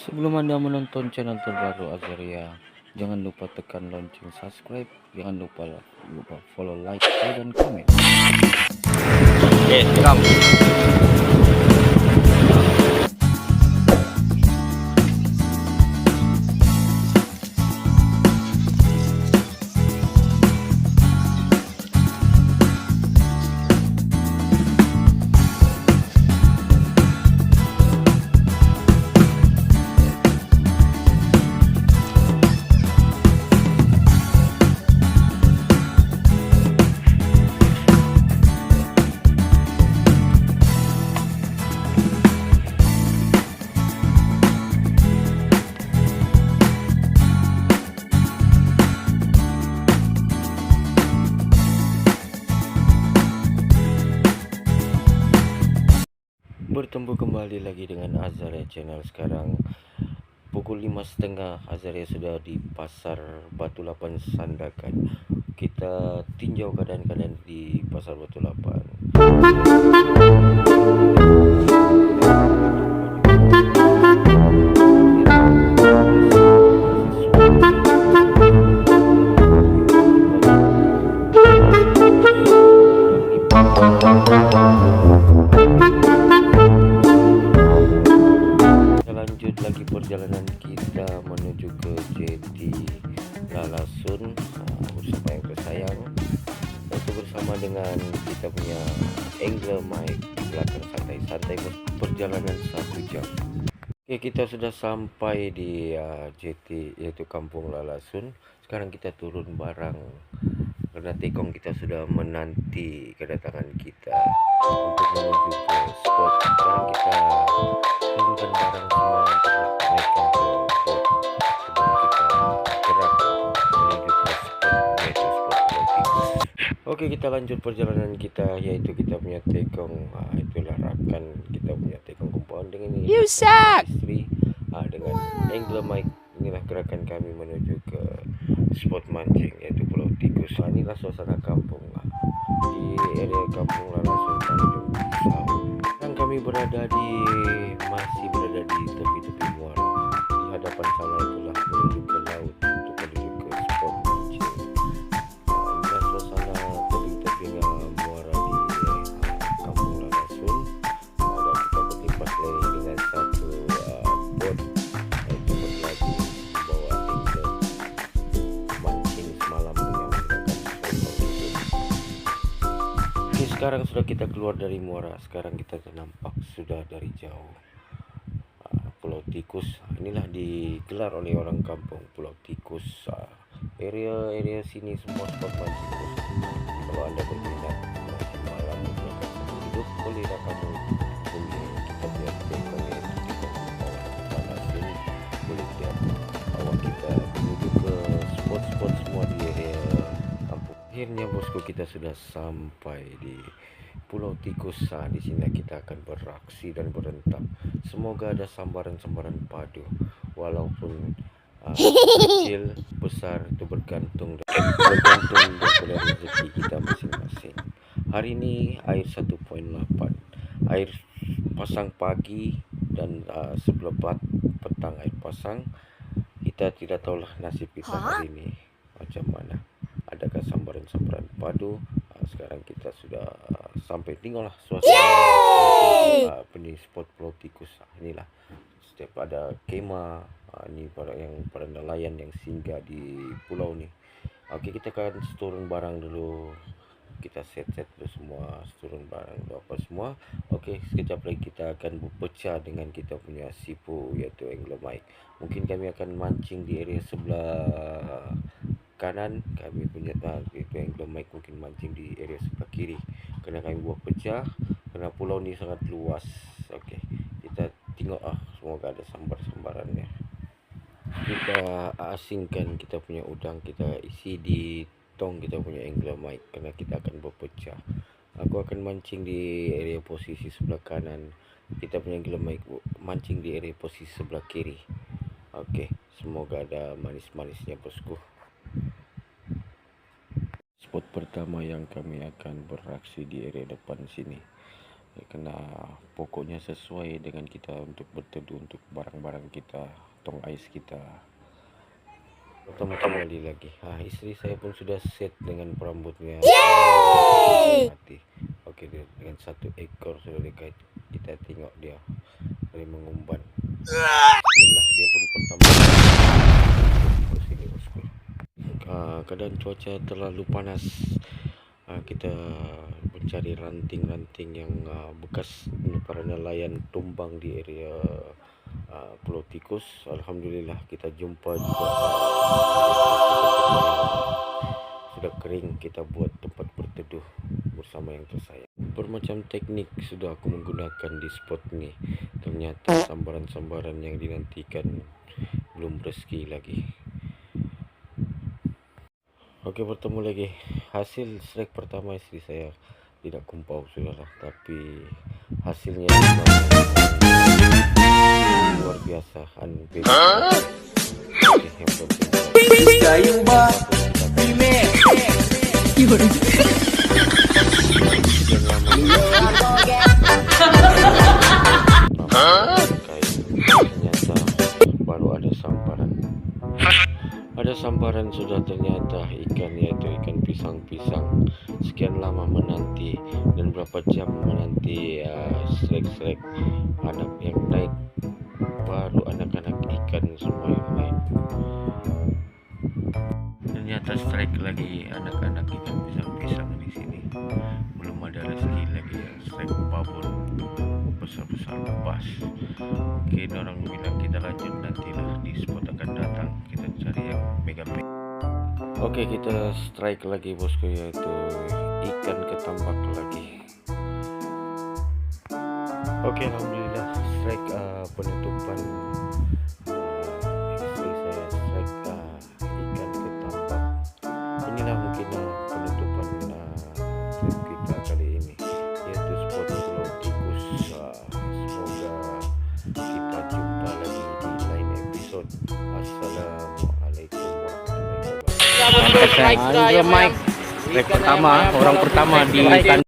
Sebelum Anda menonton channel terbaru Azaria, jangan lupa tekan lonceng subscribe, jangan lupa follow, like, share, dan komen. Oke, rekam. Bertemu kembali lagi dengan Azaria Channel. Sekarang pukul 5.30, Azaria sudah di Pasar Batu Lapan Sandakan. Kita tinjau keadaan di Pasar Batu Lapan. Lanjut lagi perjalanan kita menuju ke Jeti Lalasun bersama yang tersayang, itu bersama dengan kita punya Angler Mike di belakang, santai-santai perjalanan 1 jam. Oke, kita sudah sampai di Jeti, yaitu Kampung Lalasun. Sekarang kita turun barang karena Tekong kita sudah menanti kedatangan kita untuk menuju ke spot. Sekarang kita turunkan barang semua untuk naikkan ke spot sebelum kita gerak menuju ke spot, yaitu spot tikus. Oke, kita lanjut perjalanan kita, yaitu kita punya Tekong. Itulah rakan kita punya Tekong compounding ini. You suck. Istri dengan Angler Mike. Inilah gerakan kami menuju ke spot mancing, yaitu Pulau Tikus. Inilah suasana kampung di area Kampung Lalasun Tanjung Pisau. Dan kami masih berada di tepi-tepi muara. Di hadapan sana itulah menuju ke laut untuk menuju ke spot mancing. Inilah suasana tepi-tepi muara di Kampung Lalasun. Dan kita berlipat lagi dengan satu bot, yaitu berlagi bawa angler mancing semalam dengan menggunakan spot tikus. Oke, sekarang sudah kita keluar dari muara. Sekarang kita nampak sudah dari jauh Pulau Tikus. Inilah digelar oleh orang kampung Pulau Tikus. Area sini semua spot mancing terus. Kalau Anda berminat malam menggunakan hidup, bolehlah kamu hubungi kita punya Tekong, yaitu Tekong bawah Lalasun. Boleh lihat bahwa kita menuju ke spot-spot semua di area kampung. Akhirnya bosku, kita sudah sampai di Pulau Tikus. Di sini kita akan beraksi dan berentap. Semoga ada sambaran-sambaran padu, walaupun kecil besar itu bergantung daripada rezeki kita masing-masing. Hari ini air 1.8, air pasang pagi dan sebelah petang air pasang. Kita tidak tahulah nasib kita hari ini macam mana. Adakah sambaran-sambaran padu? Sekarang kita sudah sampai, tinggallah suasana ini spot Pulau Tikus. Inilah setiap ada kemah, ini para nelayan yang singgah di pulau nih. Oke, kita akan turun barang dulu. Kita set dulu semua, turun barang apa semua. Oke, sekejap lagi kita akan berpecah dengan kita punya sipu, yaitu Angler Mike. Mungkin kami akan mancing di area sebelah kanan. Kami punya itu Angler Mike mungkin mancing di area sebelah kiri, karena kami buat pecah karena pulau ini sangat luas. Oke, kita tengok semoga ada sambarannya. Kita asingkan kita punya udang, kita isi di tong kita punya Angler Mike karena kita akan berpecah. Aku akan mancing di area posisi sebelah kanan, kita punya Angler Mike mancing di area posisi sebelah kiri. Oke, semoga ada manis-manisnya bosku. Spot pertama yang kami akan beraksi di area depan sini. Kena pokoknya sesuai dengan kita untuk berteduh untuk barang-barang kita, tong ais kita. Pertama kali lagi. Istri saya pun sudah set dengan perambutnya. Mati. Oke, dengan satu ekor sudah dekat. Kita tengok dia dari mengumban. Bismillah, dia pun pertama kali. Keadaan cuaca terlalu panas. Kita mencari ranting-ranting yang bekas para nelayan tumbang di area Pulau Tikus. Alhamdulillah kita jumpa juga sudah kering. Kita buat tempat berteduh bersama yang tersayang. Bermacam teknik sudah aku menggunakan di spot ini. Ternyata sambaran-sambaran yang dinantikan belum rezeki lagi. Oke, bertemu lagi. Hasil strike pertama istri saya tidak kumpau sudahlah, tapi hasilnya luar biasa. Ternyata baru ada sambaran. Ada sambaran sudah, ternyata ikan, yaitu ikan pisang-pisang. Sekian lama menanti dan berapa jam menanti strike anak yang naik, baru anak-anak ikan semua yang naik. Ternyata strike lagi anak-anak ikan pisang-pisang di sini. Belum ada rezeki lagi yang strike babon besar-besar lepas. Mungkin orang bilang kita lanjut nantilah di spot akan datang, kita cari yang mega. Oke, kita strike lagi bosku, yaitu ikan ketambak lagi. Oke, alhamdulillah strike penutupan istri saya strike ikan ketambak. Inilah mungkin penutupan trip kita kali ini, yaitu spot Pulau Tikus. Semoga kita jumpa lagi di lain episode. Assalamualaikum warahmatullahi wabarakatuh. Strike pertama, orang pertama di